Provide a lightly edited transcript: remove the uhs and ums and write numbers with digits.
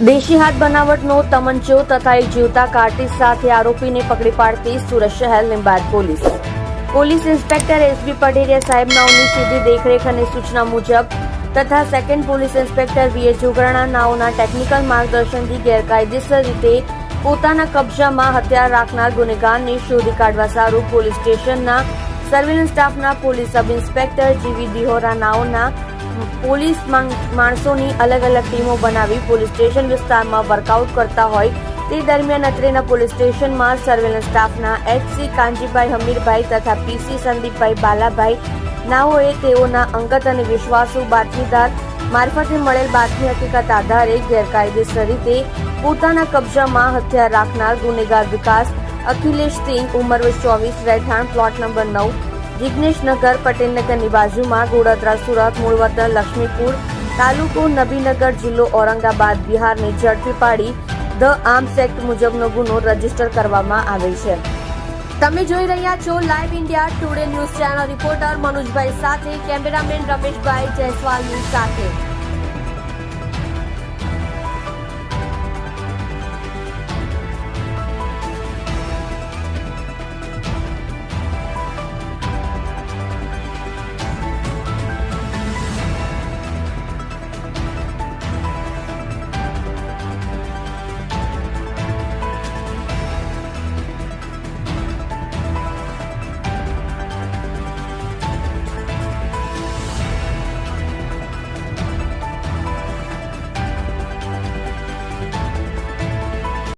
દેશી હાથ બનાવટનો તમંચો તથા એક જીવતા કાર્ટિસ સાથે આરોપીને પકડી પાડતી સુરત શહેર Limbayat police inspector SB Pateriya સાહેબ નાઓની સીધી દેખરેખ અને સૂચના મુજબ તથા second police inspector VA Jograna નાઓના ટેકનિકલ માર્ગદર્શનથી ગેરકાયદેસર રીતે પોતાના કબજામાં હથિયાર રાખનાર ગુનેગારને શોધી કાઢવા સારું પોલીસ સ્ટેશનના સર્વેલન્સ સ્ટાફના પોલીસ સબ ઇન્સ્પેક્ટર જીવી દિહોરા નાઓના પોલીસ માણસોની અલગ અલગ ટીમો બનાવી પોલીસ સ્ટેશન વિસ્તારમાં વર્કઆઉટ કરતા હોય તે દરમિયાન અત્રેના પોલીસ સ્ટેશનમાં સર્વેલન્સ સ્ટાફના એચસી કાંજીભાઈ હમીરભાઈ તથા પીસી સંદીપભાઈ બાલાભાઈ નાઓએ તેઓના અંગત અને વિશ્વાસુ બાતમીદાર મારફતે મળેલ બાતમી હકીકત આધારે ગેરકાયદેસર રીતે પોતાના કબજામાં હથિયાર રાખનાર ગુનેગાર વિકાસ અખિલેશ સિંહ ઉંમર 24 રહેઠાણ પ્લોટ નંબર 9 જિગ્નેશનગર પટેલનગરની બાજુમાં ગોડાદરા સુરત મૂળ વતન લક્ષ્મીપુર તાલુકો નબીનગર જિલ્લો ઔરંગાબાદ બિહારને ઝડપી પાડી ધ આર્મ્સ એક્ટ મુજબનો ગુનો રજીસ્ટર કરવામાં આવેલ છે। તમે જોઈ રહ્યા છો live India today news channel. Reporter મનોજભાઈ સાથે કેમેરામેન રમેશભાઈ જયસ્વાલની સાથે।